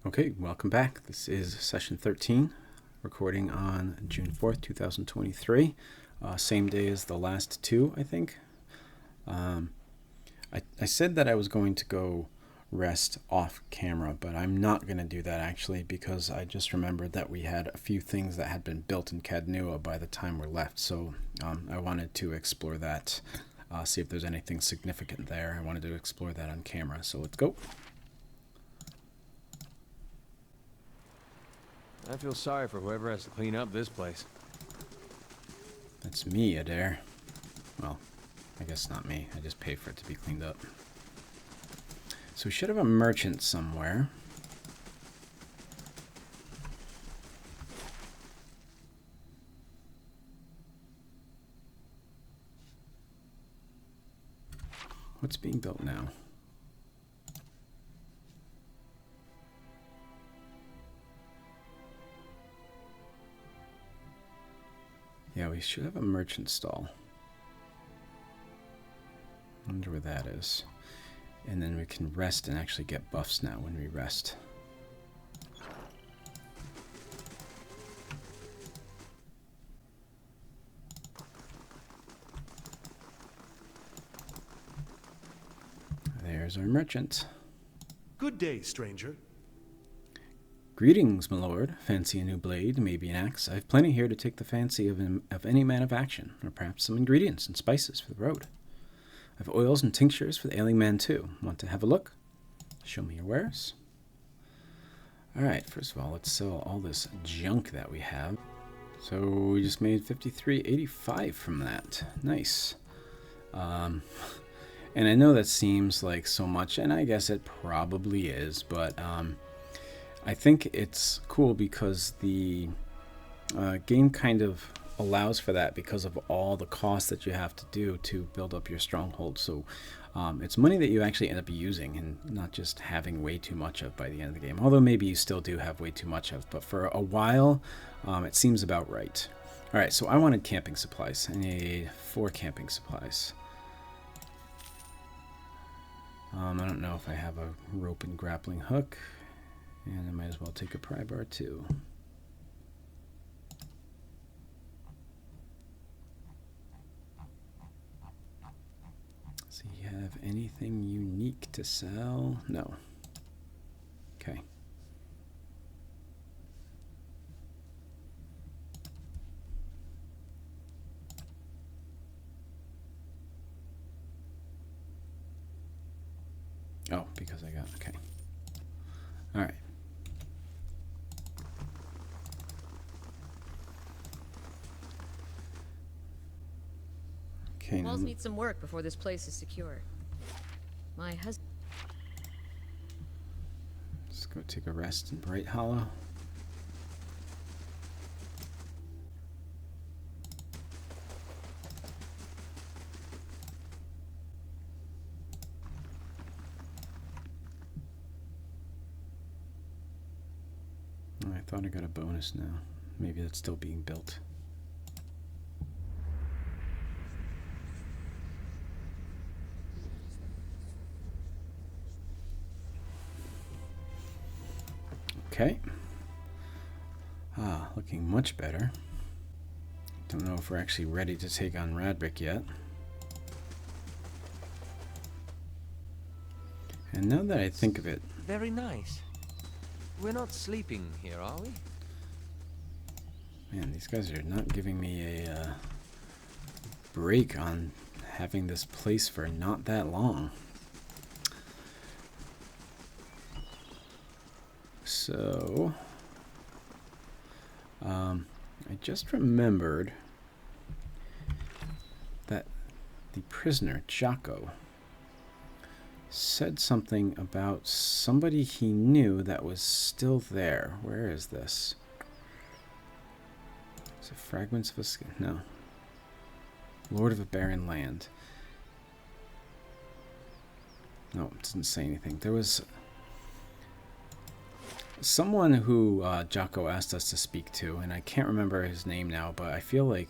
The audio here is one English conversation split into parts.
Okay, welcome back. This is session 13, recording on June 4th, 2023. Same day as the last two, I think. I said that I was going to go rest off camera, but I'm not going to do that actually because I just remembered that we had a few things that had been built in Cadnua by the time we left, so I wanted to explore that, see if there's anything significant there. I wanted to explore that on camera, so let's go. I feel sorry for whoever has to clean up this place. That's me, Adair. Well, I guess not me. I just pay for it to be cleaned up. So we should have a merchant somewhere. What's being built now? Yeah, we should have a merchant stall. I wonder where that is. And then we can rest and actually get buffs now when we rest. There's our merchant. Good day, stranger. Greetings, my lord. Fancy a new blade, maybe an axe. I've plenty here to take the fancy of any man of action, or perhaps some ingredients and spices for the road. I've oils and tinctures for the ailing man, too. Want to have a look? Show me your wares. Alright, first of all, let's sell all this junk that we have. So we just made 53.85 from that. Nice. And I know that seems like so much, and I guess it probably is, but I think it's cool because the game kind of allows for that because of all the costs that you have to do to build up your stronghold. So it's money that you actually end up using and not just having way too much of by the end of the game. Although maybe you still do have way too much of, but for a while it seems about right. Alright, so I wanted camping supplies. I need 4 camping supplies. I don't know if I have a rope and grappling hook. And I might as well take a pry bar too. So you have anything unique to sell? No. Okay. Oh, because I got, okay. All right. Okay, Walls need some work before this place is secure. My husband. Let's go take a rest in Bright Hollow. Oh, I thought I got a bonus now. Maybe that's still being built. Okay. Looking much better. Don't know if we're actually ready to take on Raedric yet. And now that I think of it... Very nice. We're not sleeping here, are we? Man, these guys are not giving me a break on having this place for not that long. So, I just remembered that the prisoner, Jocko, said something about somebody he knew that was still there. Where is this? Is it Fragments of a Skin? No. Lord of a Barren Land. No, it doesn't say anything. There was someone who Jocko asked us to speak to, and I can't remember his name now, but I feel like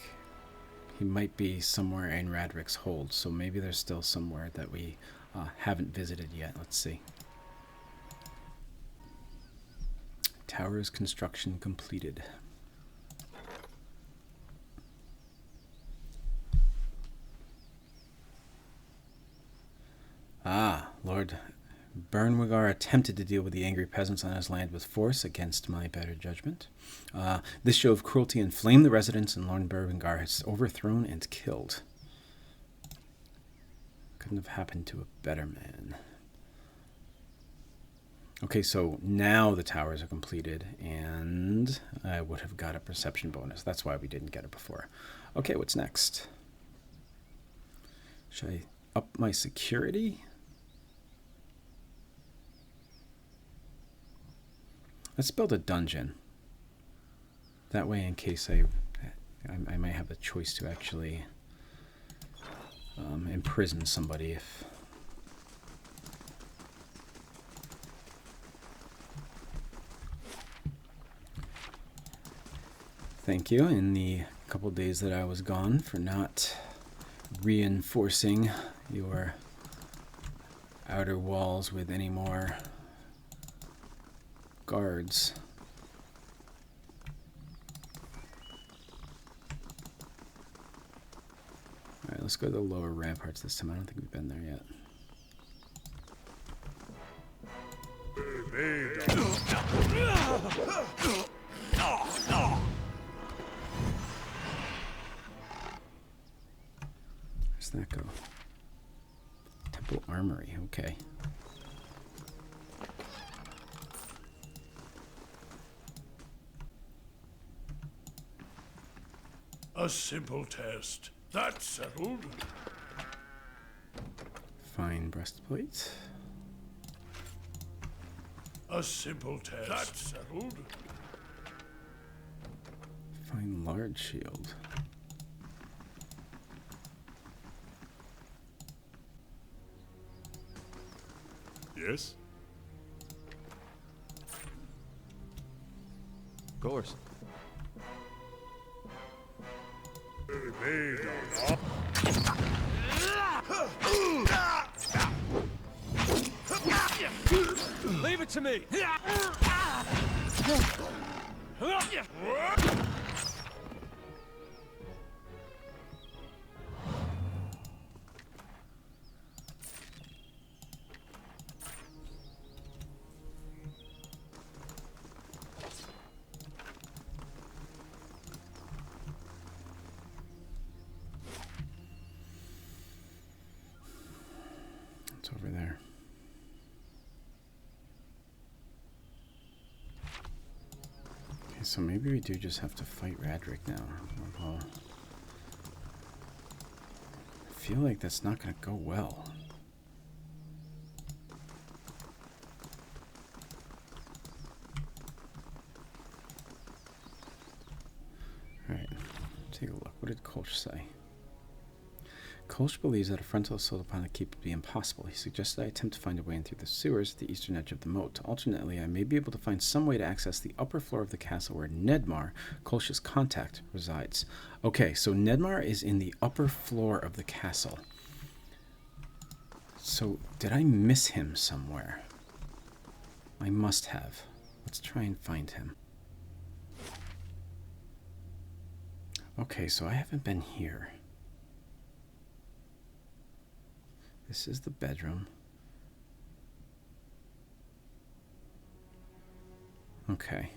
he might be somewhere in Raedric's hold, so maybe there's still somewhere that we haven't visited yet. Let's see. Tower's construction completed. Ah, Lord Bernwigar attempted to deal with the angry peasants on his land with force against my better judgment. This show of cruelty inflamed the residents, and Lord Bernwigar has overthrown and killed. Couldn't have happened to a better man. Okay, so now the towers are completed, and I would have got a perception bonus. That's why we didn't get it before. Okay, what's next? Should I up my security? Let's build a dungeon. That way, in case I might have a choice to actually imprison somebody if... Thank you in the couple days that I was gone for not reinforcing your outer walls with any more guards. Alright, let's go to the lower ramparts this time. I don't think we've been there yet. Where's that go? Temple Armory, okay. A simple test. That's settled. Fine breastplate. A simple test. That's settled. Fine large shield. Yes? Of course. Leave it to me! It's over there. Okay, so maybe we do just have to fight Raedric now. Although I feel like that's not going to go well. Alright, take a look. What did Kolsch say? Kolsch believes that a frontal assault upon the keep would be impossible. He suggested I attempt to find a way in through the sewers at the eastern edge of the moat. Alternately, I may be able to find some way to access the upper floor of the castle where Nedmar, Kolsch's contact, resides. Okay, so Nedmar is in the upper floor of the castle. So, did I miss him somewhere? I must have. Let's try and find him. Okay, so I haven't been here. This is the bedroom. Okay,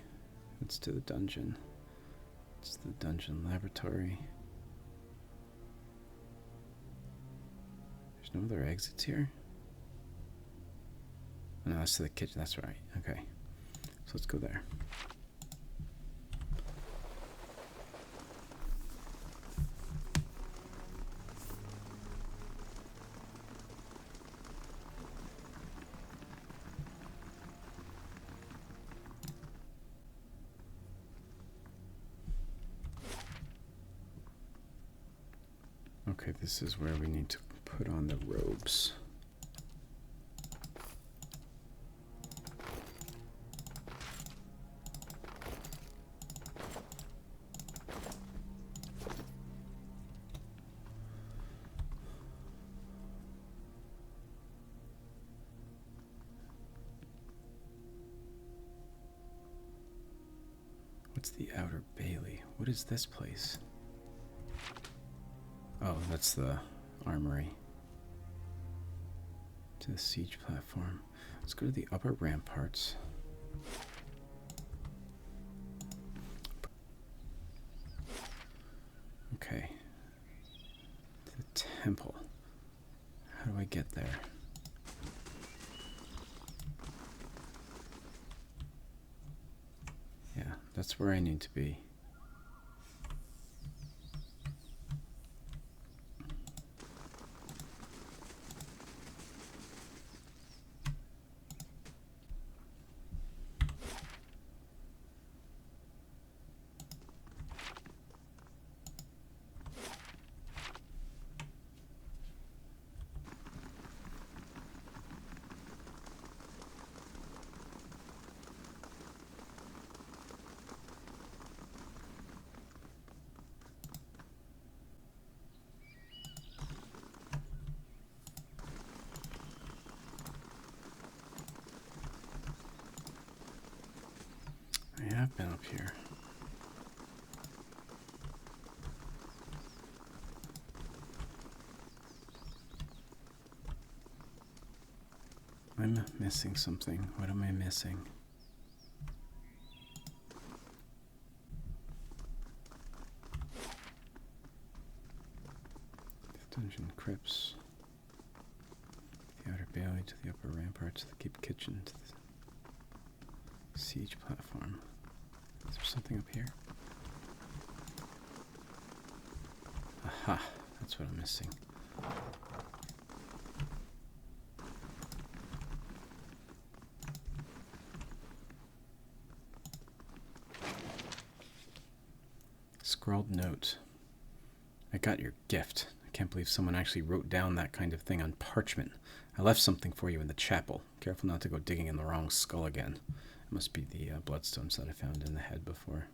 let's do the dungeon. It's the dungeon laboratory. There's no other exits here? Oh, no, that's to the kitchen. That's right. Okay, so let's go there. Okay, this is where we need to put on the robes. What's the Outer Bailey? What is this place? Oh, that's the armory. To the siege platform. Let's go to the upper ramparts. Okay. The temple. How do I get there? Yeah, that's where I need to be. I have been up here. I'm missing something. What am I missing? The dungeon crypts. The outer bailey to the upper ramparts, the keep kitchen to the siege platform. Is there something up here? Aha, that's what I'm missing. Scrawled note. I got your gift. I can't believe someone actually wrote down that kind of thing on parchment. I left something for you in the chapel. Careful not to go digging in the wrong skull again. It must be the bloodstones that I found in the head before.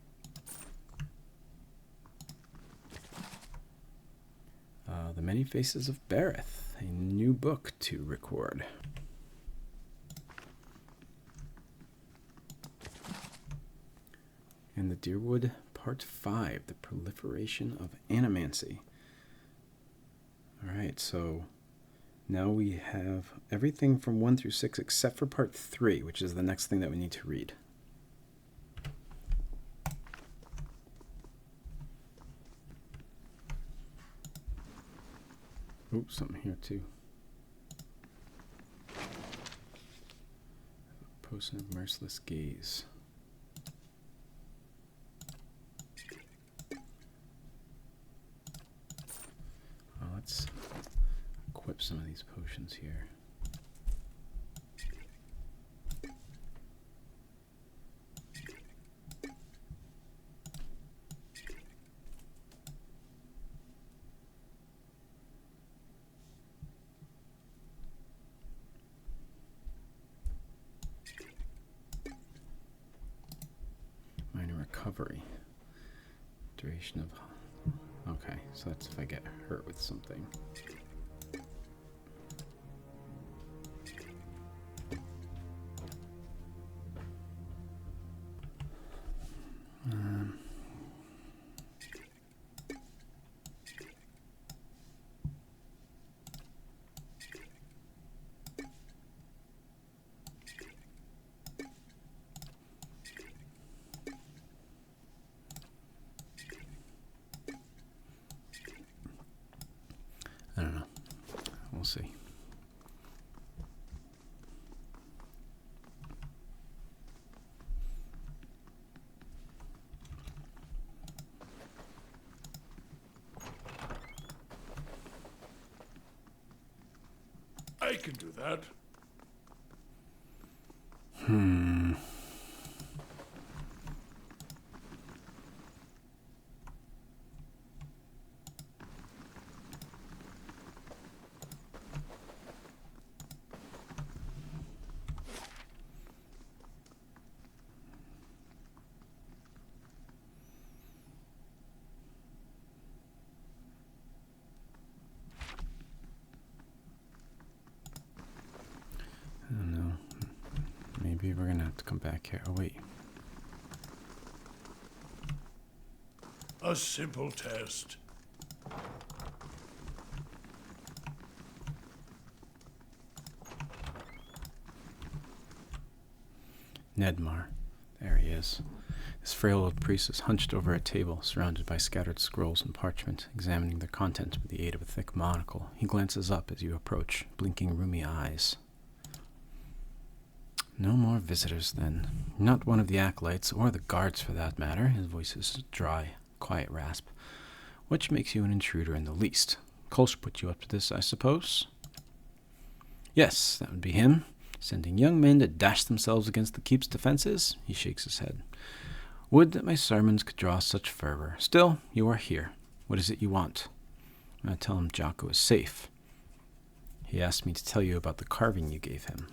The Many Faces of Bareth. A new book to record. And the Deerwood Part 5, The Proliferation of Animancy. Alright, so now we have everything from 1 through 6 except for Part 3, which is the next thing that we need to read. Ooh, something here too. Potion of Merciless Gaze. Let's equip some of these potions here. Minor recovery. Duration of... Okay, so that's if I get hurt with something. I don't know. We'll see. I can do that. I don't know. Maybe we're gonna have to come back here. Oh wait. A simple test. Nedmar. There he is. This frail old priest is hunched over a table, surrounded by scattered scrolls and parchment, examining their contents with the aid of a thick monocle. He glances up as you approach, blinking rheumy eyes. No more visitors, then. Not one of the acolytes, or the guards for that matter. His voice is a dry, quiet rasp. Which makes you an intruder in the least. Kolsch put you up to this, I suppose? Yes, that would be him. Sending young men to dash themselves against the keep's defenses? He shakes his head. Would that my sermons could draw such fervor. Still, you are here. What is it you want? I tell him Jocko is safe. He asked me to tell you about the carving you gave him.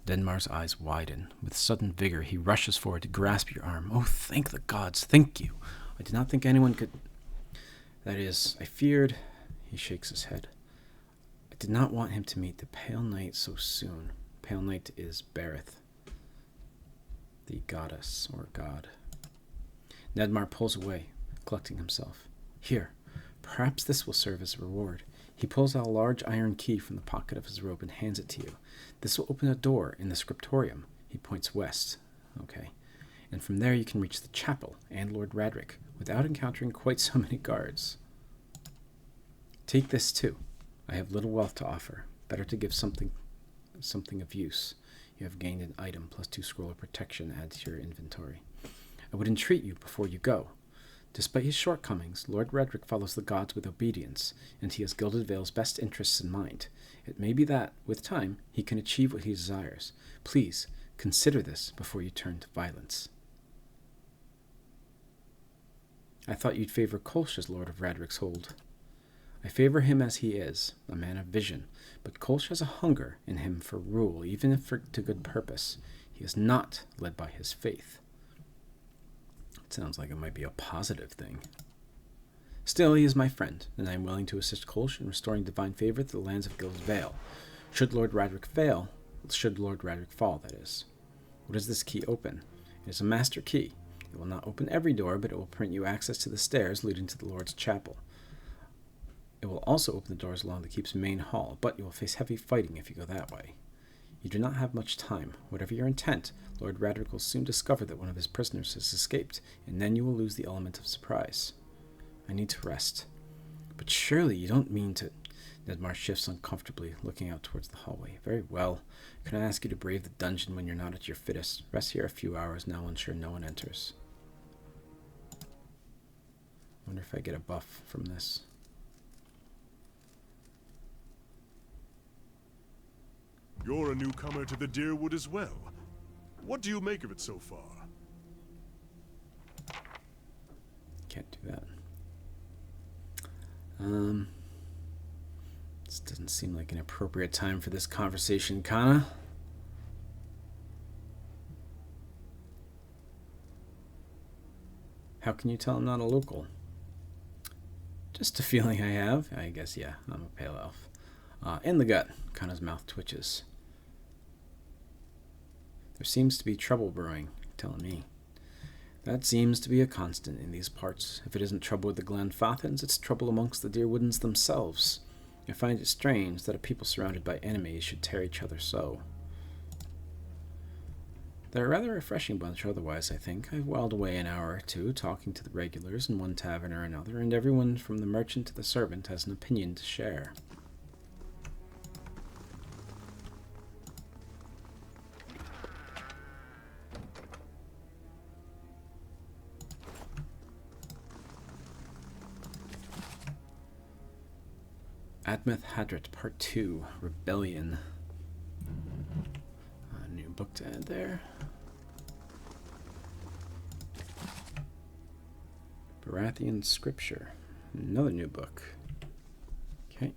Denmar's eyes widen. With sudden vigor, he rushes forward to grasp your arm. Oh, thank the gods, thank you. I did not think anyone could... That is, I feared... He shakes his head. I did not want him to meet the Pale Knight so soon. Pale Knight is Berith, the goddess, or god. Nedmar pulls away, collecting himself. Here, perhaps this will serve as a reward. He pulls out a large iron key from the pocket of his robe and hands it to you. This will open a door in the scriptorium. He points west. Okay. And from there you can reach the chapel and Lord Raedric without encountering quite so many guards. Take this too. I have little wealth to offer. Better to give something of use. You have gained an item plus 2 scroll of protection added to your inventory. I would entreat you before you go. Despite his shortcomings, Lord Raedric follows the gods with obedience, and he has Gilded Vale's best interests in mind. It may be that, with time, he can achieve what he desires. Please, consider this before you turn to violence. I thought you'd favor Kolsch as Lord of Raedric's hold. I favor him as he is, a man of vision, but Kolsch has a hunger in him for rule, even if to good purpose. He is not led by his faith. It sounds like it might be a positive thing. Still, he is my friend, and I am willing to assist Kolsch in restoring divine favor to the lands of Gilded Vale. Should Lord Raedric fall, that is. What does this key open? It is a master key. It will not open every door, but it will print you access to the stairs leading to the Lord's chapel. It will also open the doors along the keep's main hall, but you will face heavy fighting if you go that way. You do not have much time. Whatever your intent, Lord Raedric will soon discover that one of his prisoners has escaped, and then you will lose the element of surprise. I need to rest. But surely you don't mean to... Nedmar shifts uncomfortably, looking out towards the hallway. Very well. Can I ask you to brave the dungeon when you're not at your fittest? Rest here a few hours, now ensure no one enters. Wonder if I get a buff from this. You're a newcomer to the Deerwood as well. What do you make of it so far? Can't do that. This doesn't seem like an appropriate time for this conversation, Kana. How can you tell I'm not a local? Just a feeling I have. I guess, yeah, I'm a pale elf. In the gut, Kana's mouth twitches. There seems to be trouble brewing, telling me. That seems to be a constant in these parts. If it isn't trouble with the Glenfathans, it's trouble amongst the Deerwoodens themselves. I find it strange that a people surrounded by enemies should tear each other so. They're a rather refreshing bunch otherwise, I think. I've whiled away an hour or two talking to the regulars in one tavern or another, and everyone from the merchant to the servant has an opinion to share. Admeth Hadrit, Part 2, Rebellion. A new book to add there. Baratheon Scripture. Another new book. Okay.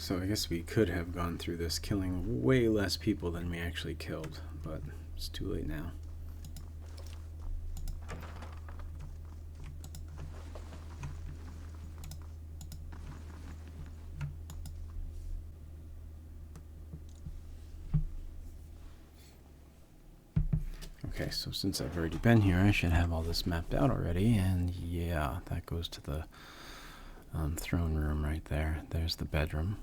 So I guess we could have gone through this killing way less people than we actually killed, but it's too late now. Okay, so since I've already been here, I should have all this mapped out already. And yeah, that goes to the throne room right there. There's the bedroom.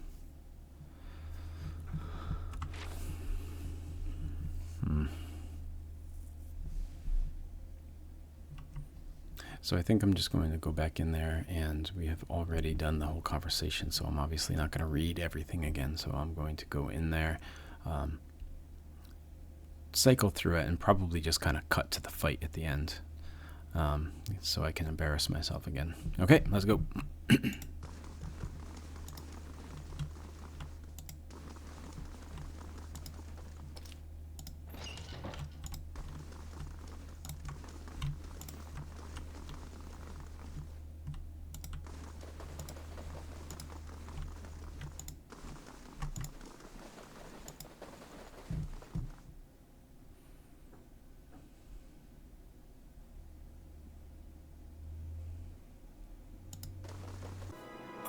So I think I'm just going to go back in there, and we have already done the whole conversation, so I'm obviously not going to read everything again. So I'm going to go in there, cycle through it, and probably just kind of cut to the fight at the end, so I can embarrass myself again. Okay, let's go.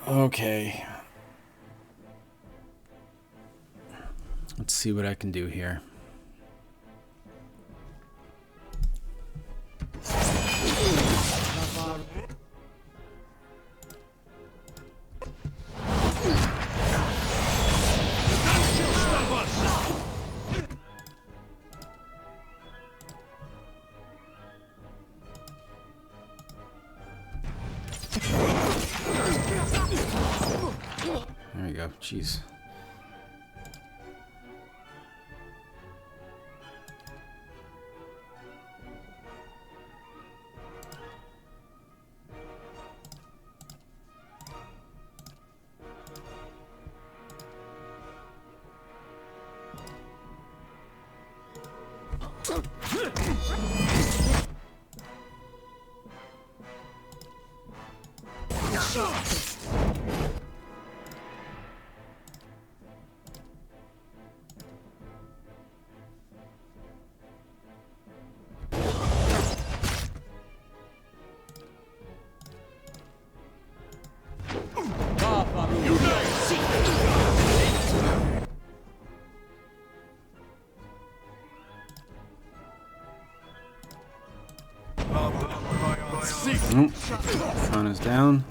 Okay. Let's see what I can do here. There we go. Jeez. Nope. Sun is down.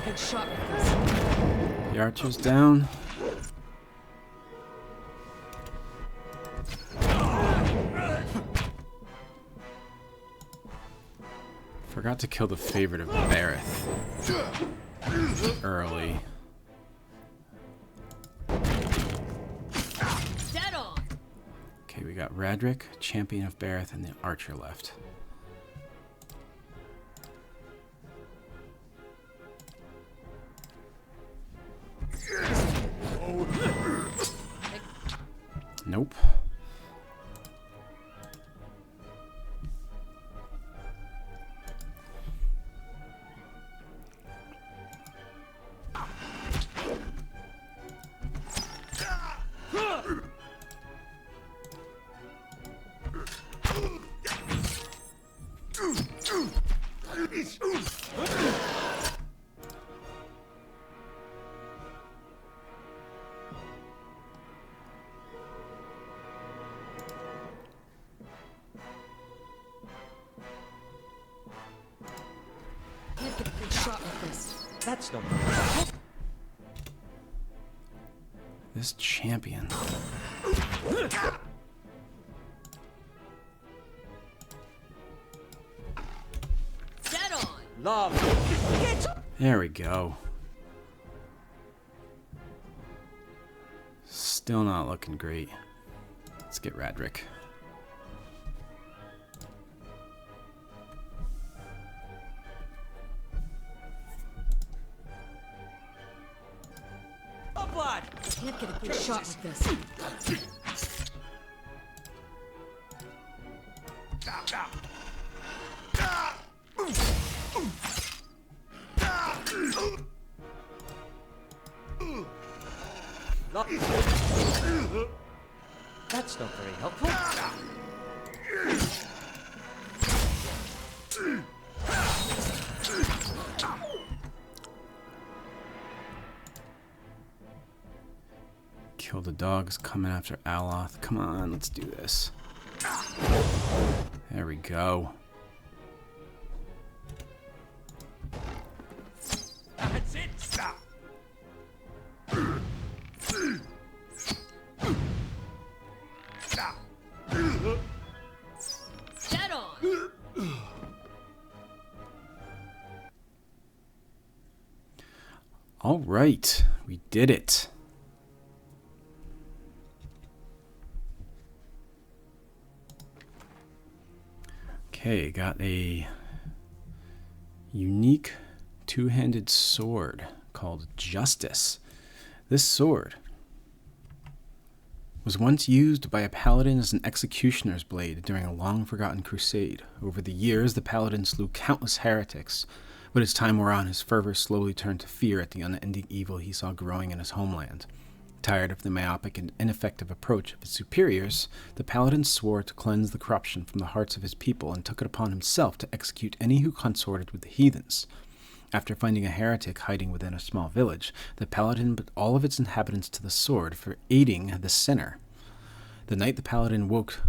Good shot with this. The archer's down. Forgot to kill the favorite of Bareth early. Dead on. Okay, we got Raedric, champion of Bareth, and the archer left. Nope. Can't get a good shot with this. That's not This champion. Dead on. love. There we go. Still not looking great. Let's get Raedric. Blood. Can't get a good shot with this. That's not very helpful. Kill the dogs coming after Aloth. Come on, let's do this. There we go. That's it. Stop. Dead on! All right, we did it. Okay, got a unique two-handed sword called Justice. This sword was once used by a paladin as an executioner's blade during a long-forgotten crusade. Over the years, the paladin slew countless heretics, but as time wore on, his fervor slowly turned to fear at the unending evil he saw growing in his homeland. Tired of the myopic and ineffective approach of his superiors, the paladin swore to cleanse the corruption from the hearts of his people and took it upon himself to execute any who consorted with the heathens. After finding a heretic hiding within a small village, the paladin put all of its inhabitants to the sword for aiding the sinner. The night the paladin woke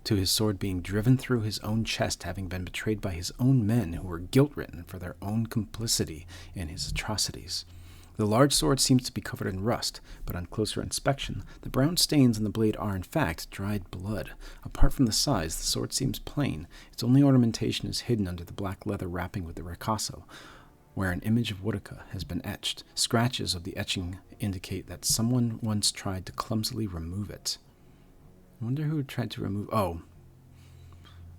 to his sword being driven through his own chest, having been betrayed by his own men who were guilt-ridden for their own complicity in his atrocities. The large sword seems to be covered in rust, but on closer inspection, the brown stains on the blade are in fact dried blood. Apart from the size, the sword seems plain. Its only ornamentation is hidden under the black leather wrapping with the ricasso, where an image of Woodica has been etched. Scratches of the etching indicate that someone once tried to clumsily remove it. I wonder who tried to remove... Oh.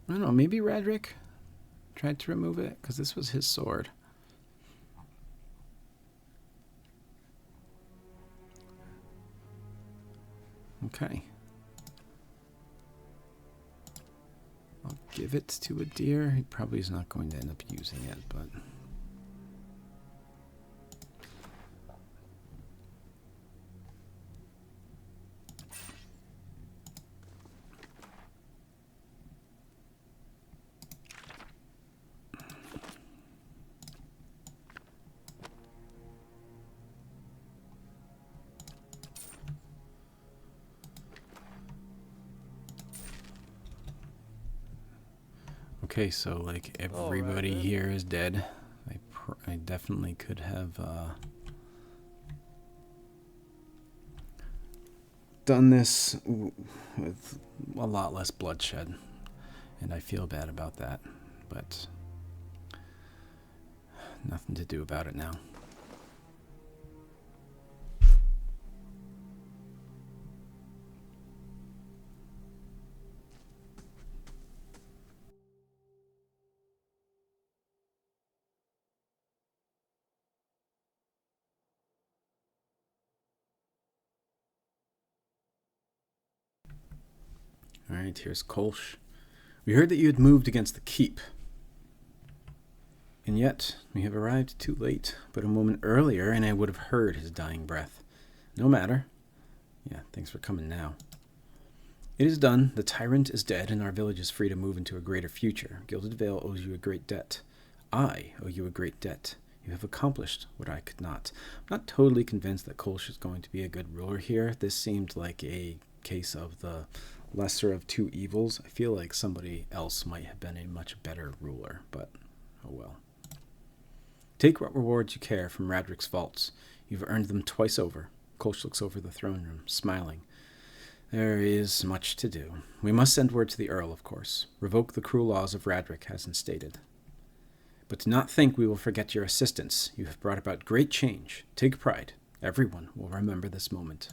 I don't know, maybe Raedric tried to remove it, because this was his sword. Okay. I'll give it to a deer. He probably is not going to end up using it, but... Okay, so like everybody here is dead. I definitely could have done this with a lot less bloodshed, and I feel bad about that, but nothing to do about it now. Alright, here's Kolsch. We heard that you had moved against the keep. And yet, we have arrived too late, but a moment earlier, and I would have heard his dying breath. No matter. Yeah, thanks for coming now. It is done. The tyrant is dead, and our village is free to move into a greater future. Gilded Vale owes you a great debt. I owe you a great debt. You have accomplished what I could not. I'm not totally convinced that Kolsch is going to be a good ruler here. This seemed like a case of the lesser of two evils. I feel like somebody else might have been a much better ruler, but oh well. Take what rewards you care from Raedric's vaults. You've earned them twice over. Kolsch looks over the throne room, smiling. There is much to do. We must send word to the Earl, of course. Revoke the cruel laws of Raedric, as instated. But do not think we will forget your assistance. You have brought about great change. Take pride. Everyone will remember this moment.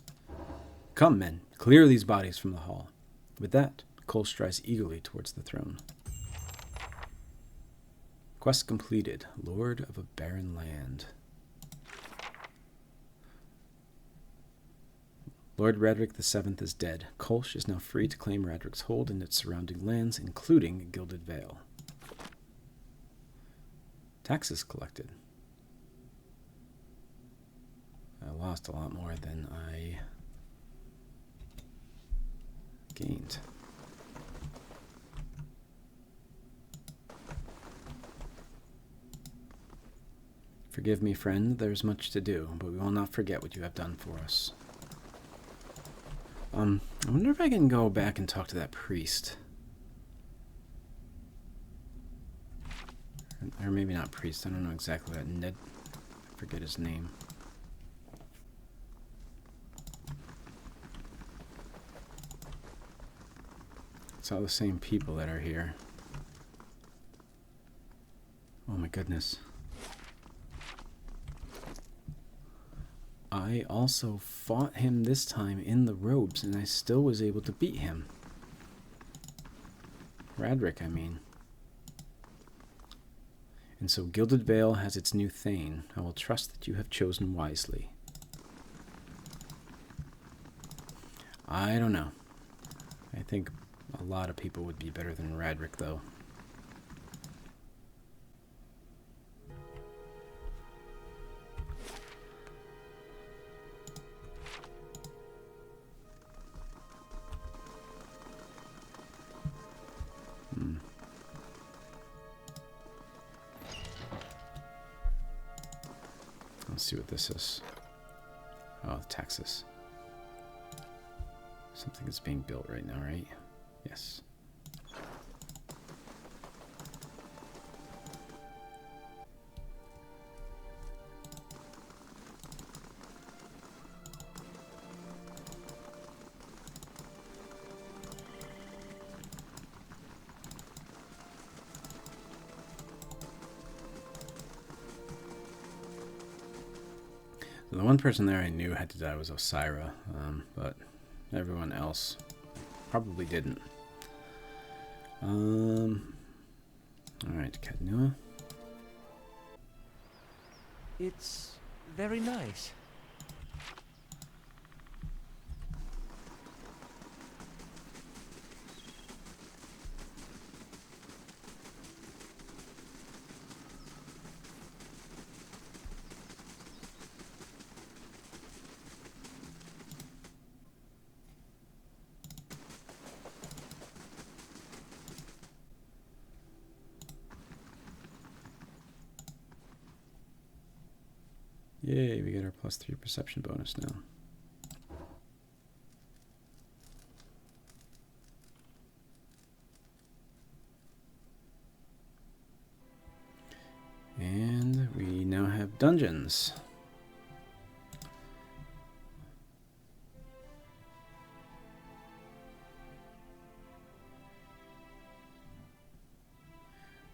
Come, men, clear these bodies from the hall. With that, Kolsch strides eagerly towards the throne. Quest completed. Lord of a barren land. Lord Raedric VII is dead. Kolsch is now free to claim Raedric's hold in its surrounding lands, including Gilded Vale. Taxes collected. I lost a lot more than I Forgive me, friend, there is much to do, but we will not forget what you have done for us. I wonder if I can go back and talk to that priest. Or maybe not priest, I don't know exactly that. Ned, I forget his name. It's all the same people that are here. Oh my goodness. I also fought him this time in the robes, and I still was able to beat him. Raedric, I mean. And so Gilded Vale has its new Thane. I will trust that you have chosen wisely. I don't know. I think a lot of people would be better than Raedric, though. Let's see what this is. Oh, Texas. Something is being built right now, right? Yes. The one person there I knew had to die was Osira, but everyone else probably didn't. Alright, Cadnua. It's very nice. Yay, we get our +3 perception bonus now. And we now have dungeons.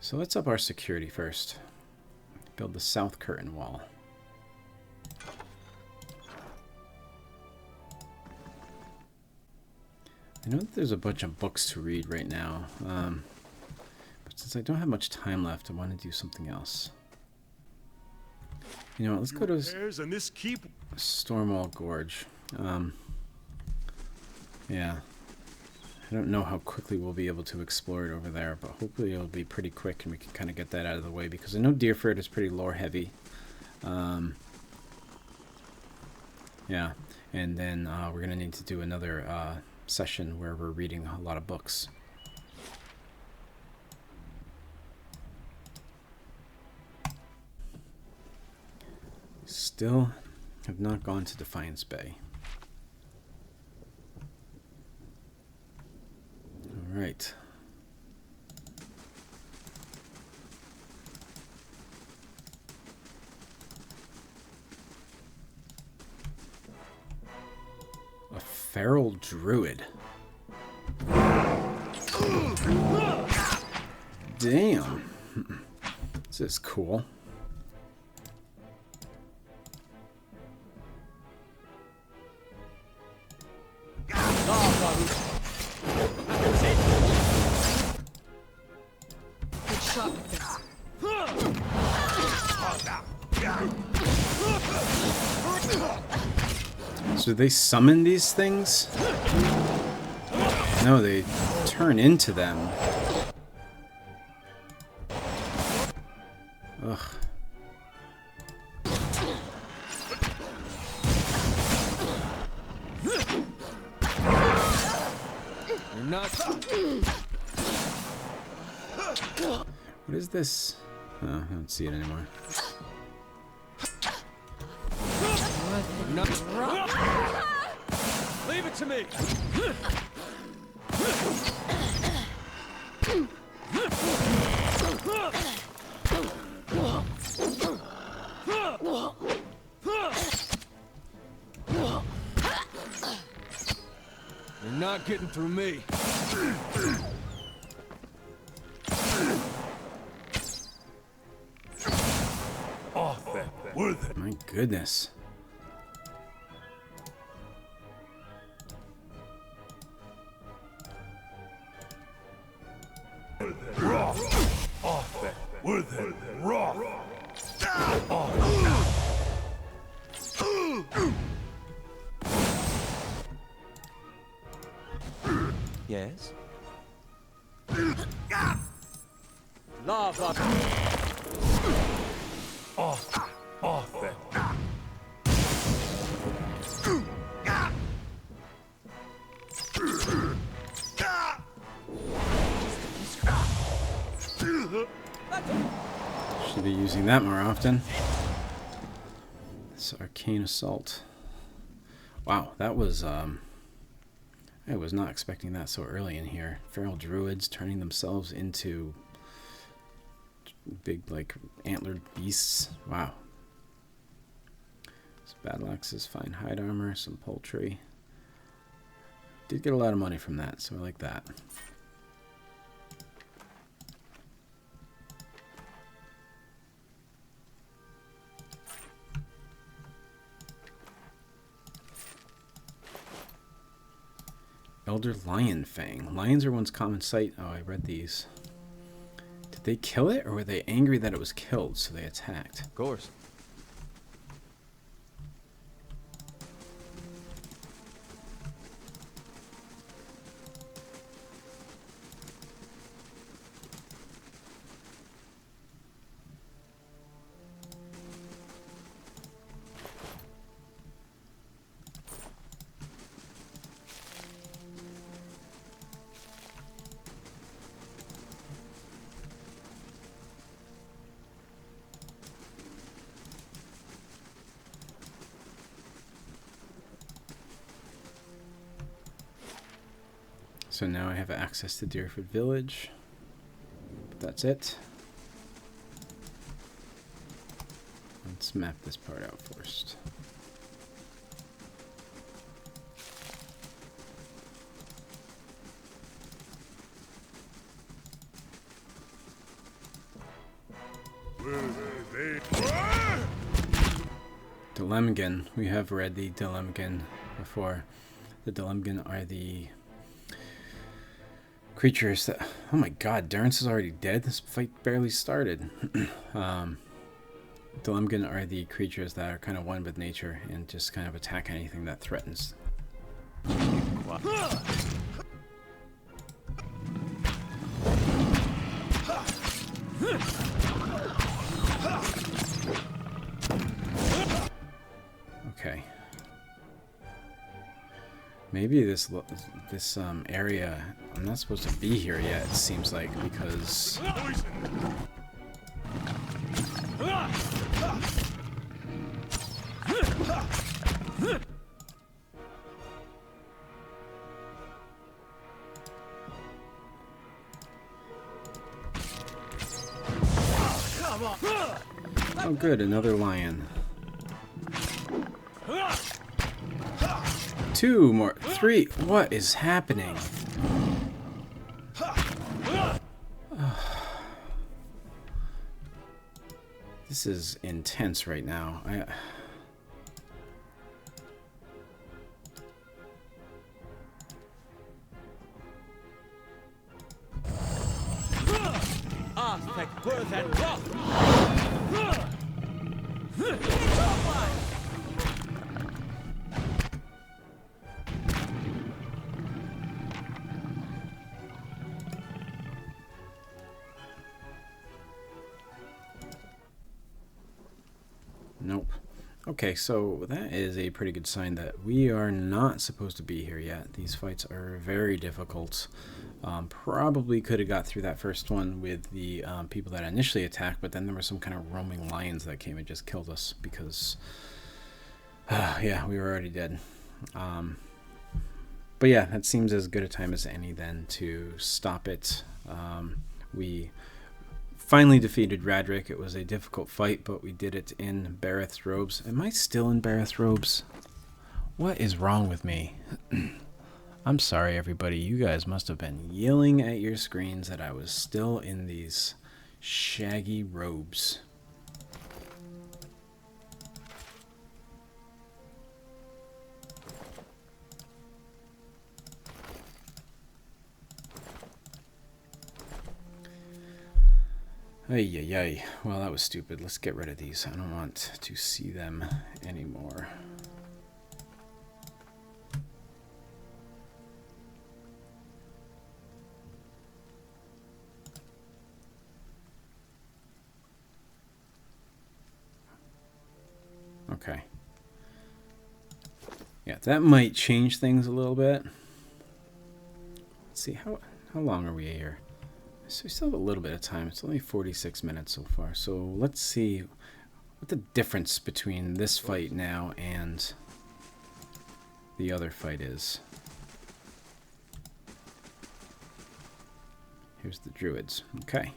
So let's up our security first. Build the south curtain wall. I know that there's a bunch of books to read right now, but since I don't have much time left, I want to do something else. You know what, let's go to And this keep Stormwall Gorge. Yeah. I don't know how quickly we'll be able to explore it over there, but hopefully it'll be pretty quick and we can kind of get that out of the way, because I know Deerford is pretty lore heavy. Yeah, and then we're going to need to do another session where we're reading a lot of books. Still have not gone to Defiance Bay. All right. A feral druid. Damn. This is cool. So they summon these things? No, they turn into them. Ugh. You're not. What is this? Oh, I don't see it anymore. to me! You're not getting through me. Worth it. My goodness. Raw. Off it. Worth it. Raw. Yes? Lava! Off it. Should be using that more often. This arcane assault. Wow, that was I was not expecting that so early in here. Feral druids turning themselves into big, like, antlered beasts. Wow. Some battle axes, fine hide armor, some poultry. Did get a lot of money from that, so I like that. Elder Lion Fang. Lions are one's common sight. Oh, I read these. Did they kill it, or were they angry that it was killed, so they attacked? Of course. So now I have access to Deerfoot Village. But that's it. Let's map this part out first. Delemgan. We have read the Delemgan before. The Delemgan are the creatures that... Oh my god, Durance is already dead? This fight barely started. Delemgan are the creatures that are kind of one with nature and just kind of attack anything that threatens. Okay. Maybe this area, I'm not supposed to be here yet, it seems like, because... Oh good, another lion. 2 more, 3, what is happening? This is intense right now. Nope. Okay, so that is a pretty good sign that we are not supposed to be here yet. These fights are very difficult. Probably could have got through that first one with the people that initially attacked, but then there were some kind of roaming lions that came and just killed us because, yeah, we were already dead. But yeah, that seems as good a time as any then to stop it. We finally defeated Raedric. It was a difficult fight, but we did it in Bareth's robes. Am I still in Bareth's robes? What is wrong with me? I'm sorry, everybody. You guys must have been yelling at your screens that I was still in these shaggy robes. Ay, ay, ay. Well, that was stupid. Let's get rid of these. I don't want to see them anymore. Okay. Yeah, that might change things a little bit. Let's see, how long are we here? So we still have a little bit of time. It's only 46 minutes so far. So let's see what the difference between this fight now and the other fight is. Here's the druids. Okay.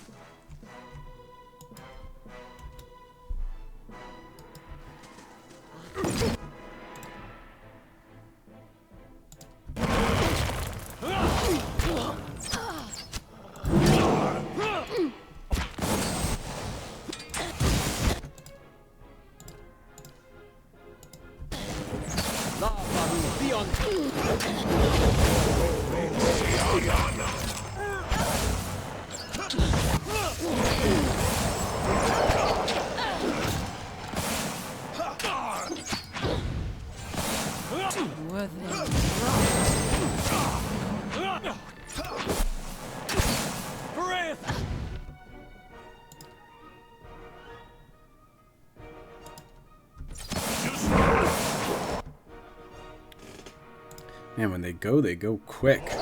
Man, when they go quick. Please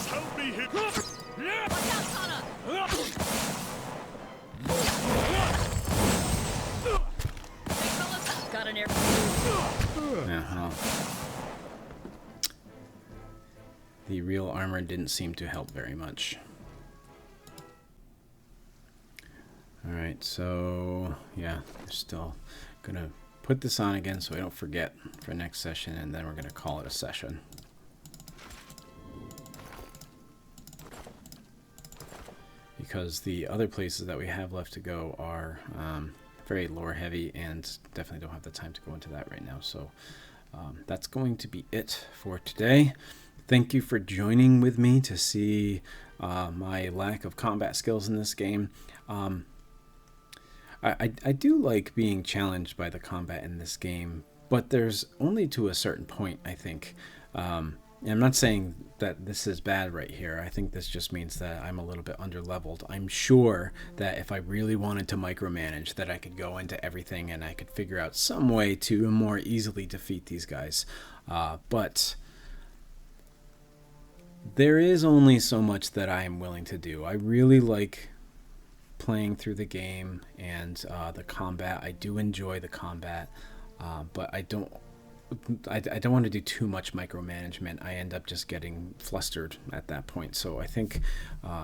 help me hit. Got an air. Uh-huh. The real armor didn't seem to help very much. Alright, so yeah, we're still gonna put this on again so I don't forget for next session, and then we're gonna call it a session. Because the other places that we have left to go are very lore heavy and definitely don't have the time to go into that right now. So that's going to be it for today. Thank you for joining with me to see my lack of combat skills in this game. I do like being challenged by the combat in this game, but there's only to a certain point, I think. And I'm not saying that this is bad right here. I think this just means that I'm a little bit underleveled. I'm sure that if I really wanted to micromanage, that I could go into everything and I could figure out some way to more easily defeat these guys. But there is only so much that I am willing to do. I really like playing through the game and the combat. I do enjoy the combat, but I don't want to do too much micromanagement. I end up just getting flustered at that point. So I think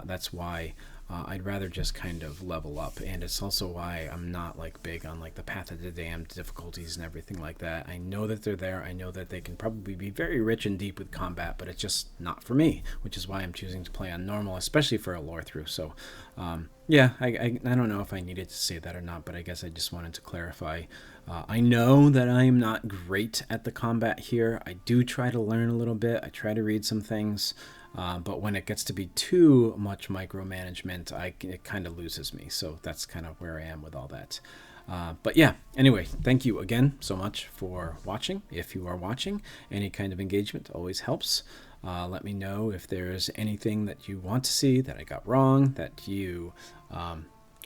that's why I'd rather just kind of level up, and it's also why I'm not like big on like the Path of the Damned difficulties and everything like that. I know that they're there. I know that they can probably be very rich and deep with combat, but it's just not for me, which is why I'm choosing to play on normal, especially for a lore through. So yeah, I don't know if I needed to say that or not, but I guess I just wanted to clarify. I know that I am not great at the combat here. I do try to learn a little bit. I try to read some things. But when it gets to be too much micromanagement, it kind of loses me. So that's kind of where I am with all that. But yeah, anyway, thank you again so much for watching. If you are watching, any kind of engagement always helps. Let me know if there's anything that you want to see that I got wrong, that you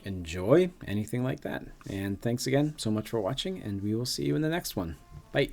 enjoy, anything like that. And thanks again so much for watching, and we will see you in the next one. Bye.